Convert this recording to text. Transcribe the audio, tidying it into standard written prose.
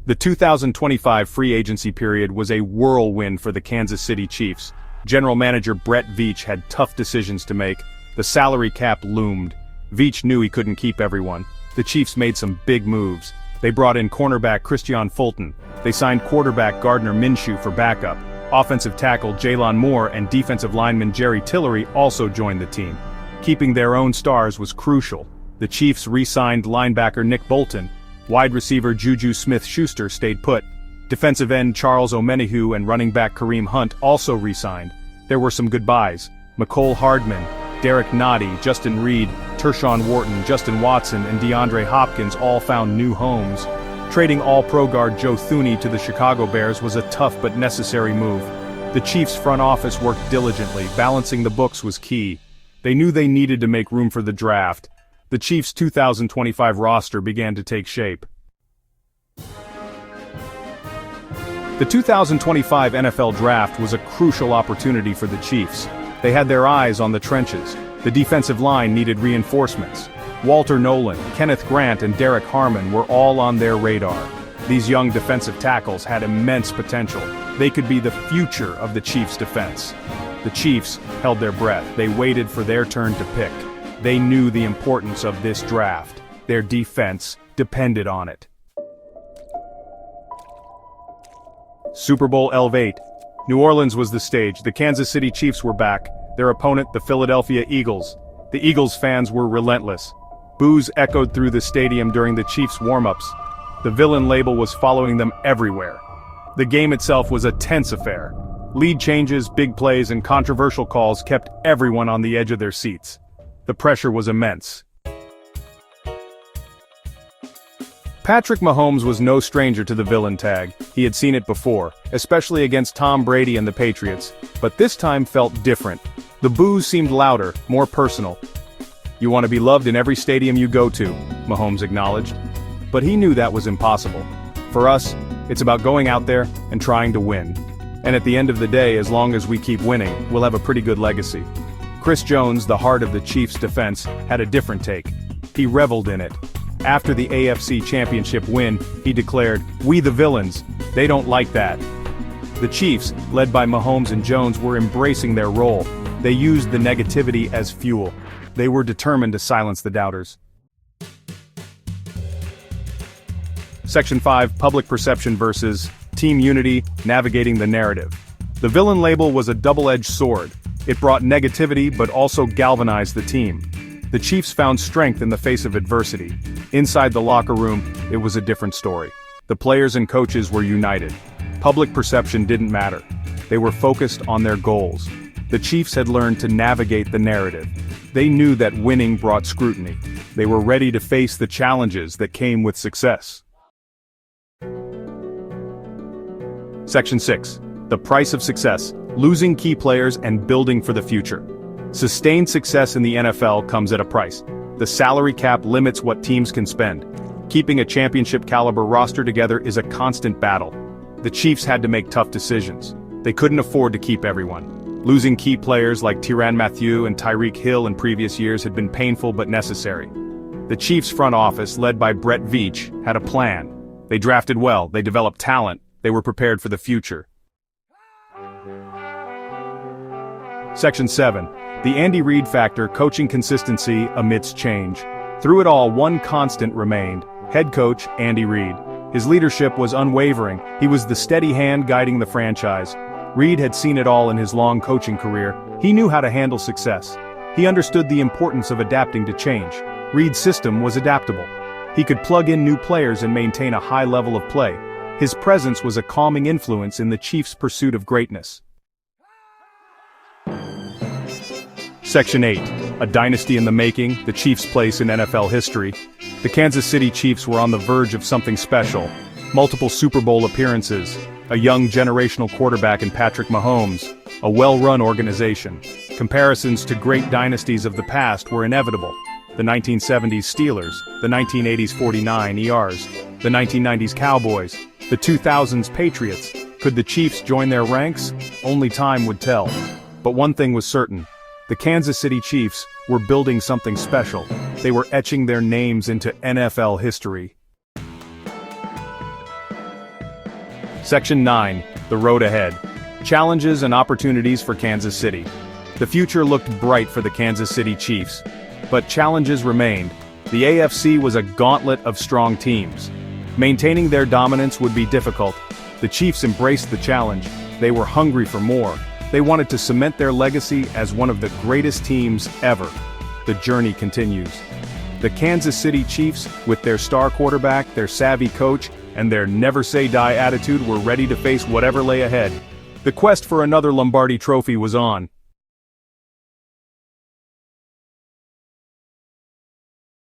The 2025 free agency period was a whirlwind for the Kansas City Chiefs. General manager Brett Veach had tough decisions to make. The salary cap loomed. Veach knew he couldn't keep everyone. The Chiefs made some big moves. They brought in cornerback Christian Fulton. They signed quarterback Gardner Minshew for backup. Offensive tackle Jalen Moore and defensive lineman Jerry Tillery also joined the team. Keeping their own stars was crucial. The Chiefs re-signed linebacker Nick Bolton. Wide receiver Juju Smith-Schuster stayed put. Defensive end Charles Omenihu and running back Kareem Hunt also re-signed. There were some goodbyes. Mecole Hardman, Derek Nottie, Justin Reed, Tershawn Wharton, Justin Watson, and DeAndre Hopkins all found new homes. Trading All-Pro guard Joe Thuney to the Chicago Bears was a tough but necessary move. The Chiefs' front office worked diligently. Balancing the books was key. They knew they needed to make room for the draft. The Chiefs' 2025 roster began to take shape. The 2025 NFL Draft was a crucial opportunity for the Chiefs. They had their eyes on the trenches. The defensive line needed reinforcements. Walter Nolan, Kenneth Grant, and Derek Harmon were all on their radar. These young defensive tackles had immense potential. They could be the future of the Chiefs' defense. The Chiefs held their breath. They waited for their turn to pick. They knew the importance of this draft. Their defense depended on it. Super Bowl LV8. New Orleans was the stage. The Kansas City Chiefs were back. Their opponent, the Philadelphia Eagles. The Eagles fans were relentless. Boos echoed through the stadium during the Chiefs' warm-ups. The villain label was following them everywhere. The game itself was a tense affair. Lead changes, big plays, and controversial calls kept everyone on the edge of their seats. The pressure was immense. Patrick Mahomes was no stranger to the villain tag. He had seen it before, especially against Tom Brady and the Patriots, but this time felt different. The boos seemed louder, more personal. "You want to be loved in every stadium you go to," Mahomes acknowledged. But he knew that was impossible. For us, it's about going out there and trying to win. And at the end of the day, as long as we keep winning, we'll have a pretty good legacy. Chris Jones, the heart of the Chiefs' defense, had a different take. He reveled in it. After the AFC Championship win, he declared, "We the villains, they don't like that." The Chiefs, led by Mahomes and Jones, were embracing their role. They used the negativity as fuel. They were determined to silence the doubters. Section 5, Public Perception versus Team Unity, Navigating the Narrative. The villain label was a double-edged sword. It brought negativity but also galvanized the team. The Chiefs found strength in the face of adversity. Inside the locker room, it was a different story. The players and coaches were united. Public perception didn't matter. They were focused on their goals. The Chiefs had learned to navigate the narrative. They knew that winning brought scrutiny. They were ready to face the challenges that came with success. Section 6. The Price of Success, Losing Key Players and Building for the Future. Sustained success in the NFL comes at a price. The salary cap limits what teams can spend. Keeping a championship-caliber roster together is a constant battle. The Chiefs had to make tough decisions. They couldn't afford to keep everyone. Losing key players like Tyrann Mathieu and Tyreek Hill in previous years had been painful but necessary. The Chiefs' front office, led by Brett Veach, had a plan. They drafted well, they developed talent, they were prepared for the future. Section 7. The Andy Reid Factor, Coaching Consistency Amidst Change. Through it all, one constant remained: head coach Andy Reid. His leadership was unwavering. He was the steady hand guiding the franchise. Reid had seen it all in his long coaching career. He knew how to handle success. He understood the importance of adapting to change. Reid's system was adaptable. He could plug in new players and maintain a high level of play. His presence was a calming influence in the Chiefs' pursuit of greatness. Section 8. A Dynasty in the Making, the Chiefs' place in NFL history. The Kansas City Chiefs were on the verge of something special. Multiple Super Bowl appearances, a young generational quarterback in Patrick Mahomes, a well-run organization. Comparisons to great dynasties of the past were inevitable. The 1970s Steelers, the 1980s 49ers, the 1990s Cowboys, the 2000s Patriots. Could the Chiefs join their ranks? Only time would tell. But one thing was certain. The Kansas City Chiefs were building something special. They were etching their names into NFL history. Section 9, the road ahead. Challenges and opportunities for Kansas City. The future looked bright for the Kansas City Chiefs. But challenges remained. The AFC was a gauntlet of strong teams. Maintaining their dominance would be difficult. The Chiefs embraced the challenge. They were hungry for more. They wanted to cement their legacy as one of the greatest teams ever. The journey continues. The Kansas City Chiefs, with their star quarterback, their savvy coach, and their never-say-die attitude, were ready to face whatever lay ahead. The quest for another Lombardi trophy was on,